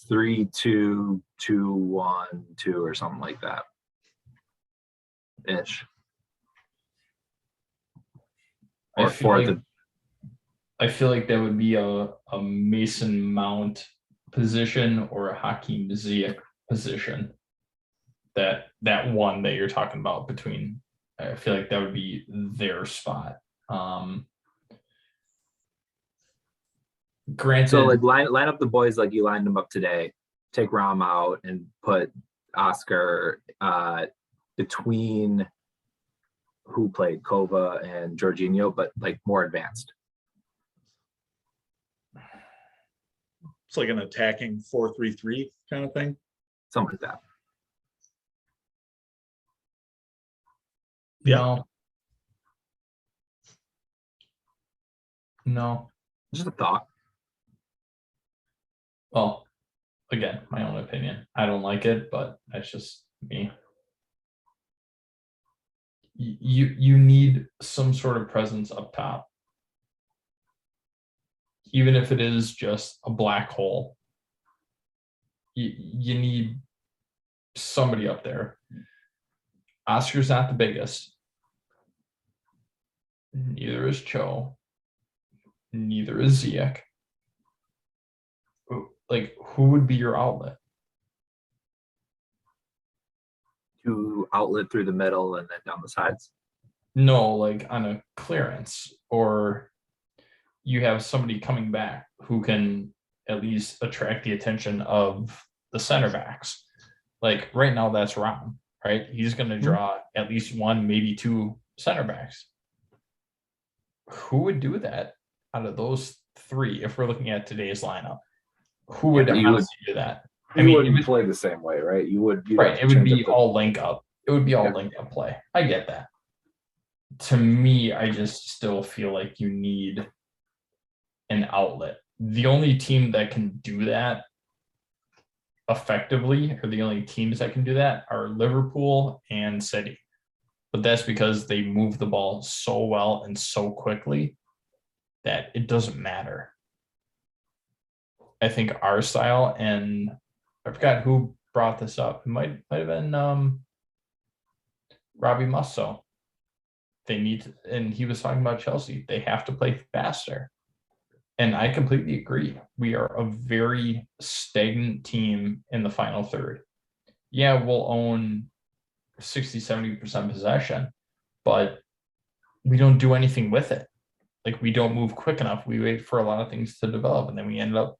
3-2-2-1-2 or something like that ish. I feel like that would be a Mason Mount position or a Hakeem Ziyech position. That one that you're talking about between, I feel like that would be their spot. Granted, so like line up the boys like you lined them up today. Take Rom out and put Oscar between who played Kova and Jorginho, but like more advanced. It's like an attacking 4-3-3 kind of thing. Something like that. Yeah. No. Just a thought. Well, again, my own opinion. I don't like it, but that's just me. You need some sort of presence up top. Even if it is just a black hole, you need somebody up there. Oscar's not the biggest. Neither is Cho. Neither is Ziyech. Like, who would be your outlet? To outlet through the middle and then down the sides. No, like on a clearance, or you have somebody coming back who can at least attract the attention of the center backs. Like right now, that's Rom, right? He's going to draw at least one, maybe two center backs. Who would do that out of those three? If we're looking at today's lineup, who would honestly do that? You wouldn't play the same way, right? You would, right? It would be all link up. It would be all link up play. I get that. To me, I just still feel like you need an outlet. The only team that can do that effectively, or the only teams that can do that, are Liverpool and City. But that's because they move the ball so well and so quickly that it doesn't matter. I think our style, and I forgot who brought this up. It might have been Robbie Musso. They need to, and he was talking about Chelsea. They have to play faster. And I completely agree. We are a very stagnant team in the final third. Yeah, we'll own 60-70% possession, but we don't do anything with it. Like, we don't move quick enough. We wait for a lot of things to develop, and then we end up,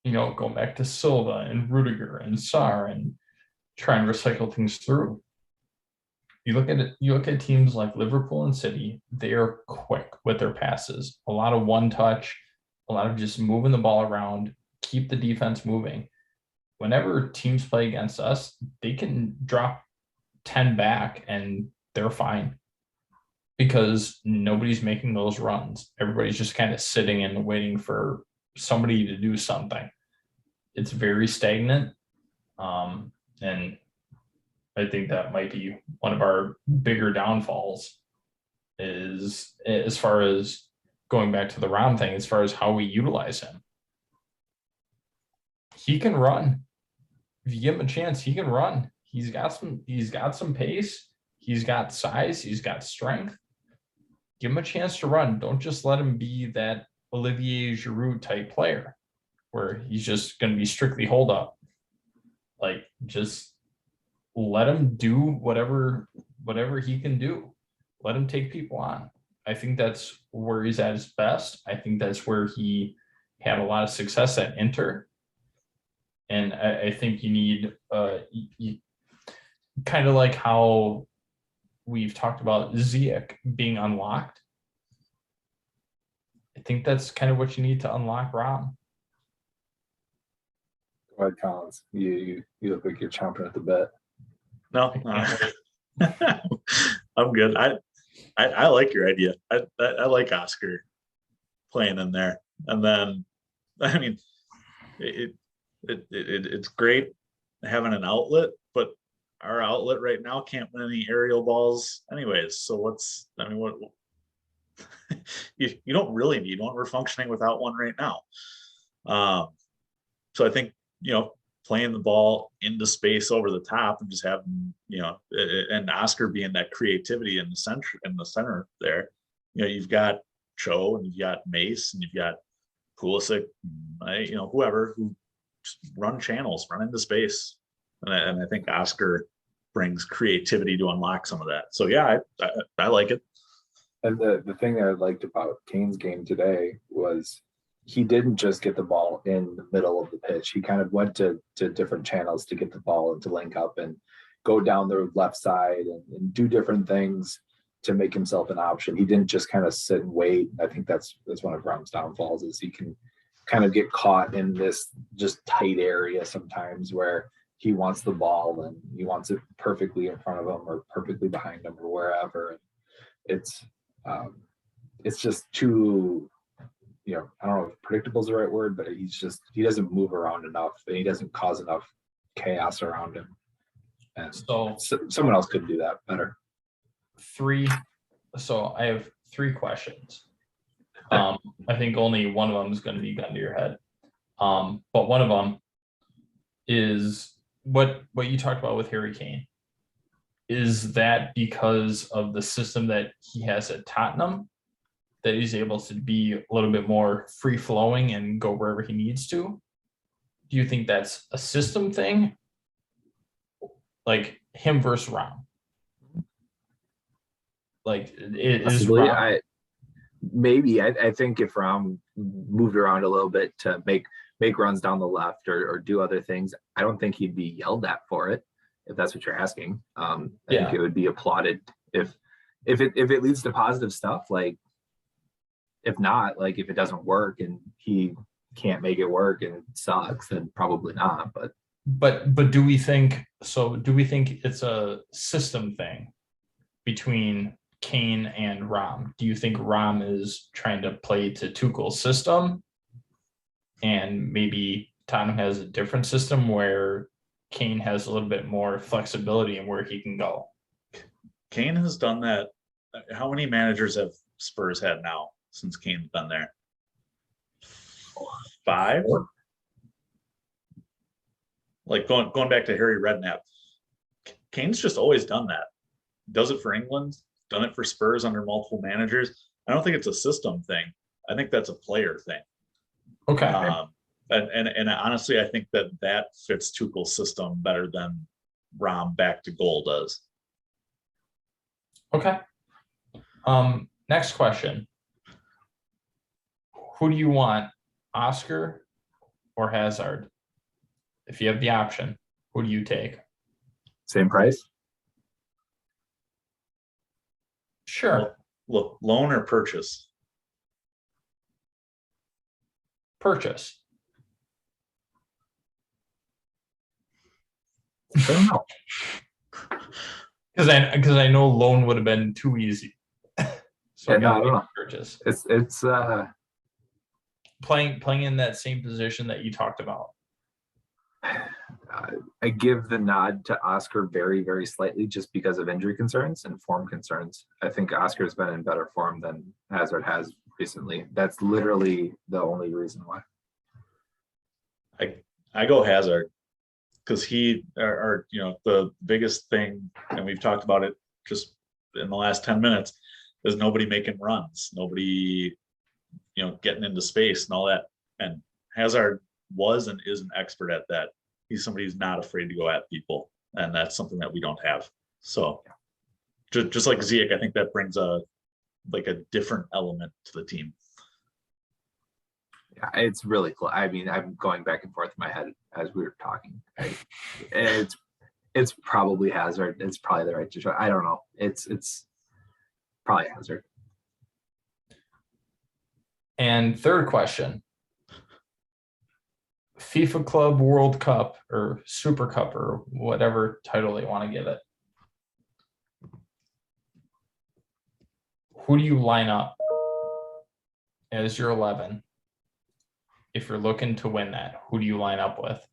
going back to Silva and Rudiger and Sarr and try and recycle things through. You look at teams like Liverpool and City, they are quick with their passes. A lot of one touch, a lot of just moving the ball around, keep the defense moving. Whenever teams play against us, they can drop 10 back and they're fine because nobody's making those runs. Everybody's just kind of sitting and waiting for somebody to do something. It's very stagnant. And I think that might be one of our bigger downfalls is as far as going back to the Rom thing, as far as how we utilize him. He can run. If you give him a chance, he can run. He's got some pace. He's got size. He's got strength. Give him a chance to run. Don't just let him be that Olivier Giroud type player where he's just going to be strictly hold up. Like, just let him do whatever he can do. Let him take people on. I think that's where he's at his best. I think that's where he had a lot of success at Inter. And I think you need kind of like how we've talked about Ziyech being unlocked. I think that's kind of what you need to unlock Rom. Go ahead, Collins. You look like you're chomping at the bit. No. I'm good. I like your idea. I like Oscar playing in there. And then, I mean, it's great having an outlet, but our outlet right now can't win any aerial balls anyways. So what you don't really need one. We're functioning without one right now. So I think, playing the ball into space over the top and just having, and Oscar being that creativity in the center there, you've got Cho and you've got Mace and you've got Pulisic, whoever who just run channels, run into space. And I think Oscar brings creativity to unlock some of that. So yeah, I like it. And the thing that I liked about Kane's game today was he didn't just get the ball in the middle of the pitch. He kind of went to different channels to get the ball and to link up and go down the left side and do different things to make himself an option. He didn't just kind of sit and wait. I think that's one of Rom's downfalls is he can kind of get caught in this just tight area sometimes where he wants the ball and he wants it perfectly in front of him or perfectly behind him or wherever. It's just too, I don't know if predictable is the right word, but he doesn't move around enough and he doesn't cause enough chaos around him. And so someone else could do that better. So I have 3 questions. I think only one of them is going to be gun to your head. But one of them is what you talked about with Harry Kane. Is that because of the system that he has at Tottenham, that he's able to be a little bit more free flowing and go wherever he needs to? Do you think that's a system thing? Like him versus Rom? Like is Rom... I think if Rom moved around a little bit to make runs down the left or do other things, I don't think he'd be yelled at for it, if that's what you're asking. I think it would be applauded if it leads to positive stuff. Like, if not, like if it doesn't work and he can't make it work and it sucks, then probably not. But do we think it's a system thing between Kane and Rom? Do you think Rom is trying to play to Tuchel's system and maybe Tottenham has a different system where Kane has a little bit more flexibility in where he can go? Kane has done that. How many managers have Spurs had now since Kane's been there? 5? Like going back to Harry Redknapp, Kane's just always done that. Does it for England, done it for Spurs under multiple managers. I don't think it's a system thing. I think that's a player thing. Okay. And honestly, I think that fits Tuchel's system better than Rom back to goal does. Okay. Next question. Who do you want, Oscar or Hazard? If you have the option, who do you take? Same price? Sure. Look, loan or purchase? Purchase. I don't know. Because I know loan would have been too easy. So I don't know. Purchase. It's playing in that same position that you talked about. I give the nod to Oscar very, very slightly just because of injury concerns and form concerns. I think Oscar's been in better form than Hazard has recently. That's literally the only reason why. I go Hazard because the biggest thing, and we've talked about it just in the last 10 minutes, is nobody making runs, nobody, getting into space and all that. And Hazard was and is an expert at that. He's somebody who's not afraid to go at people, and that's something that we don't have. So just like Ziyech, I think that brings a different element to the team. Yeah, it's really cool. I mean, I'm going back and forth in my head as we were talking. It's probably Hazard. It's probably the right choice. I don't know. It's probably Hazard. And third question. FIFA Club World Cup or Super Cup or whatever title they want to give it. Who do you line up as your 11? If you're looking to win that, who do you line up with?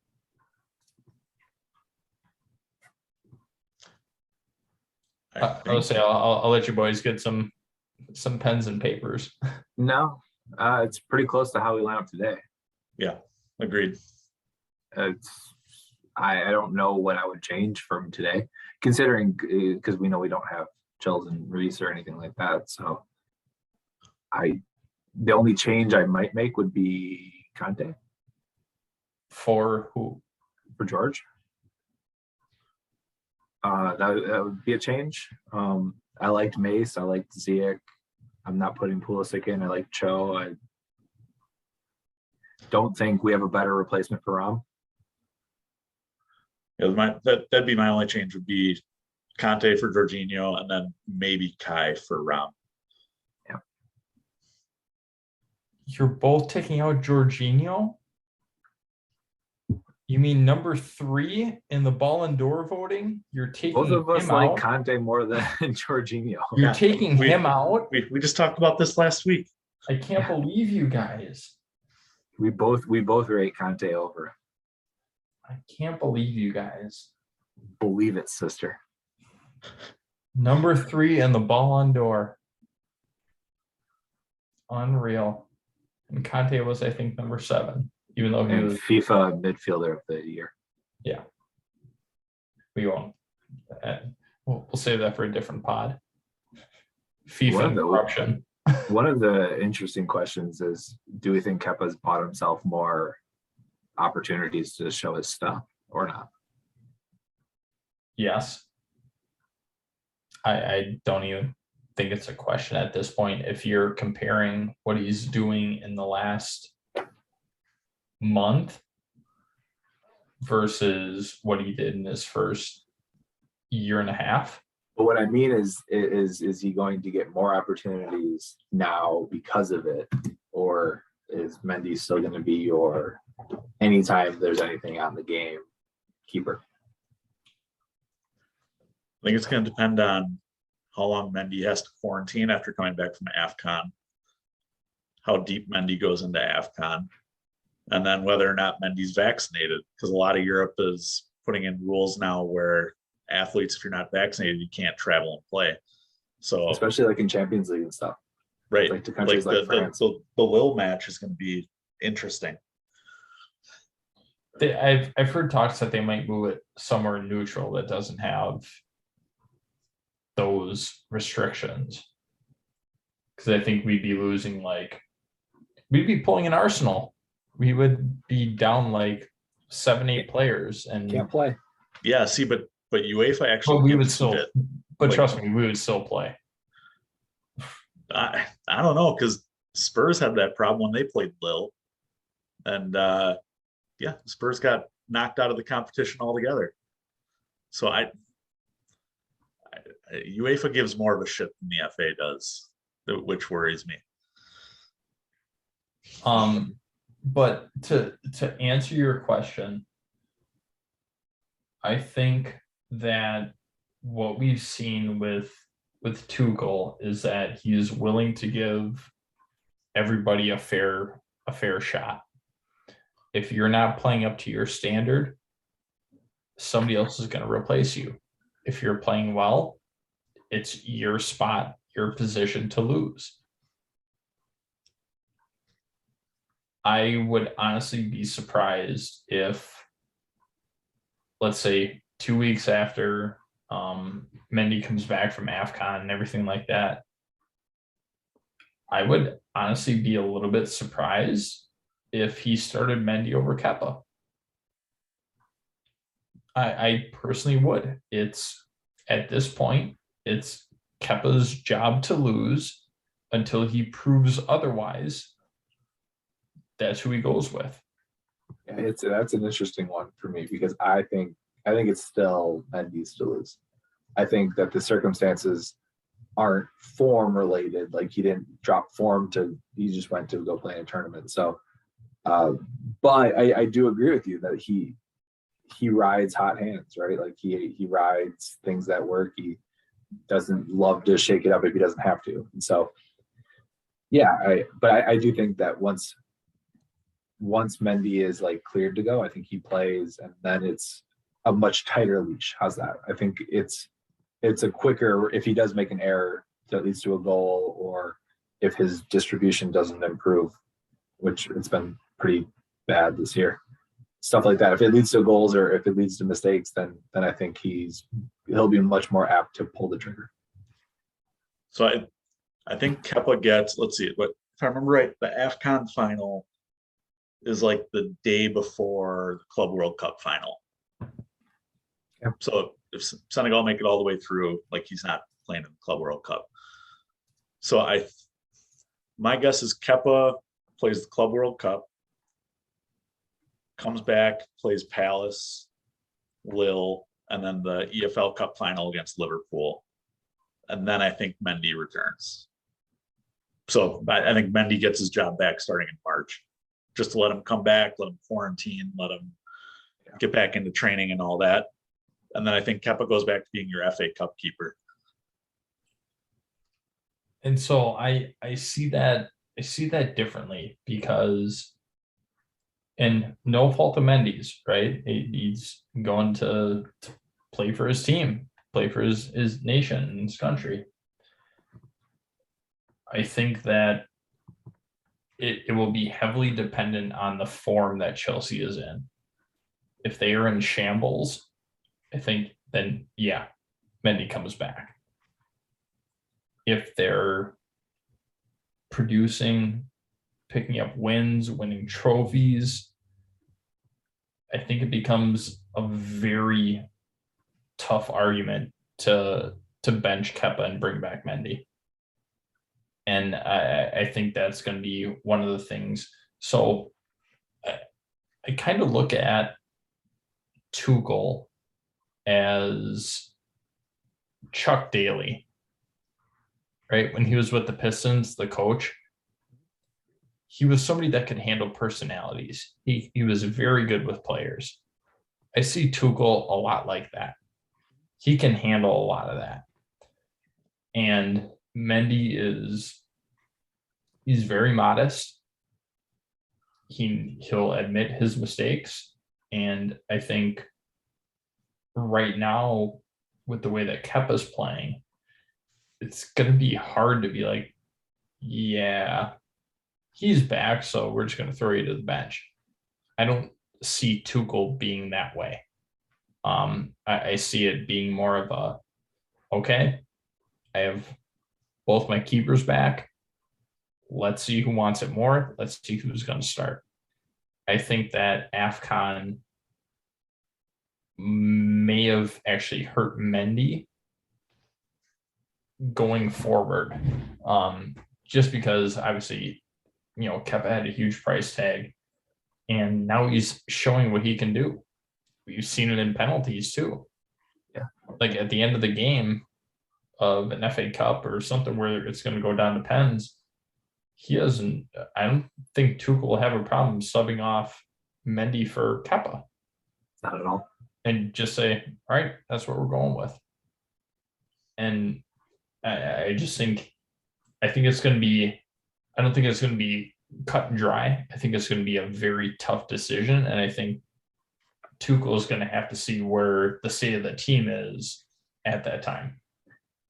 I'll say I'll let you boys get some pens and papers. No, it's pretty close to how we line up today. Yeah, agreed. I don't know what I would change from today, considering because we know we don't have Chills and Reese or anything like that. So the only change I might make would be Conte. For who? For George. That would be a change. I liked Mace. I liked Ziyech. I'm not putting Pulisic in. I like Cho. I don't think we have a better replacement for Ram. Yeah, that'd be my only change would be Conte for Jorginho, and then maybe Kai for Ram. Yeah. You're both taking out Jorginho? You mean number 3 in the Ballon d'Or voting? You're taking both of us him like out? Conte more than Jorginho. You're taking him out? We just talked about this last week. I can't believe you guys. We both rate Conte over. I can't believe you guys. Believe it, sister. Number 3 in the Ballon d'Or. Unreal. And Conte was, I think, number 7, even though he was FIFA midfielder of the year. Yeah. We won't. We'll save that for a different pod. FIFA corruption. One of the interesting questions is, do we think Kepa's bought himself more opportunities to show his stuff or not? Yes. I don't even think it's a question at this point. If you're comparing what he's doing in the last month versus what he did in his first year and a half. But what I mean is he going to get more opportunities now because of it? Or is Mendy still going to be your anytime there's anything on the game keeper? I think it's going to depend on how long Mendy has to quarantine after coming back from AFCON, how deep Mendy goes into AFCON, and then whether or not Mendy's vaccinated, because a lot of Europe is putting in rules now where athletes, if you're not vaccinated, you can't travel and play. So especially like in Champions League and stuff. Right. Like to countries like France. The Lille match is going to be interesting. I've heard talks that they might move it somewhere neutral that doesn't have those restrictions. Because I think we'd be losing we'd be pulling an Arsenal. We would be down 7-8 players and can't play. Yeah, see, but UEFA actually. But we would still. But trust me, we would still play. I don't know, because Spurs had that problem when they played Lille, and Spurs got knocked out of the competition altogether. So UEFA gives more of a shit than the FA does, which worries me. But to answer your question, I think that what we've seen with Tuchel is that he's willing to give everybody a fair shot. If you're not playing up to your standard, somebody else is going to replace you. If you're playing well, it's your spot, your position to lose. I would honestly be surprised if, let's say, 2 weeks after Mendy comes back from AFCON and everything like that, I would honestly be a little bit surprised if he started Mendy over Kepa. I personally would. It's at this point, it's Kepa's job to lose until he proves otherwise. That's who he goes with. Yeah, that's an interesting one for me because I think it's still Mendy's to lose. I think that the circumstances aren't form related. Like he didn't drop form he just went to go play in a tournament. So, but I do agree with you that he rides hot hands, right? Like he rides things that work. He doesn't love to shake it up if he doesn't have to. And so, yeah, I do think that once Mendy is like cleared to go, I think he plays, and then it's a much tighter leash. How's that? I think it's a quicker, if he does make an error that leads to a goal, or if his distribution doesn't improve, which it's been pretty bad this year. Stuff like that. If it leads to goals or if it leads to mistakes, then I think he'll be much more apt to pull the trigger. So I think Kepa gets, let's see, but if I remember right, the AFCON final is like the day before the Club World Cup final. Yeah. So if Senegal make it all the way through, like he's not playing in the Club World Cup. So my guess is Kepa plays the Club World Cup, comes back, plays Palace, Lille, and then the EFL Cup final against Liverpool. And then I think Mendy returns. So I think Mendy gets his job back starting in March, just to let him come back, let him quarantine, let him get back into training and all that. And then I think Kepa goes back to being your FA Cup keeper. And so I see that differently because, and no fault of Mendy's, right? He's going to play for his team, play for his nation and his country. I think that it will be heavily dependent on the form that Chelsea is in. If they are in shambles, I think then, yeah, Mendy comes back. If they're producing, picking up wins, winning trophies, I think it becomes a very tough argument to bench Kepa and bring back Mendy. And I think that's going to be one of the things. So I kind of look at Tuchel as Chuck Daly, right? When he was with the Pistons, the coach, he was somebody that could handle personalities. He was very good with players. I see Tuchel a lot like that. He can handle a lot of that. And Mendy he's very modest. He'll admit his mistakes. And I think right now, with the way that Kepa's playing, it's going to be hard to be like, yeah, he's back, so we're just going to throw you to the bench. I don't see Tuchel being that way. I see it being more of a, okay, I have both my keepers back. Let's see who wants it more. Let's see who's going to start. I think that AFCON may have actually hurt Mendy going forward, just because obviously, Kepa had a huge price tag, and now he's showing what he can do. We've seen it in penalties too. Yeah, like at the end of the game of an FA Cup or something where it's going to go down to pens, I don't think Tuchel will have a problem subbing off Mendy for Kepa. Not at all. And just say, all right, that's what we're going with. And I think it's going to be, I don't think it's going to be cut and dry. I think it's going to be a very tough decision. And I think Tuchel's going to have to see where the state of the team is at that time.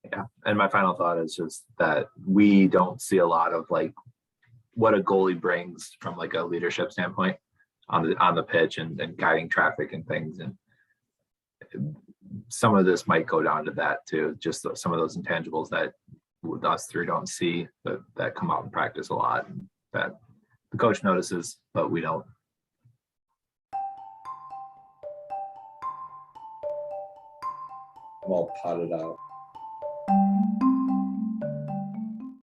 Yeah. And my final thought is just that we don't see a lot of like what a goalie brings from like a leadership standpoint on the pitch and guiding traffic and things. And some of this might go down to that too, just some of those intangibles that us three don't see that come out in practice a lot, and that the coach notices, but we don't. I'm all potted out.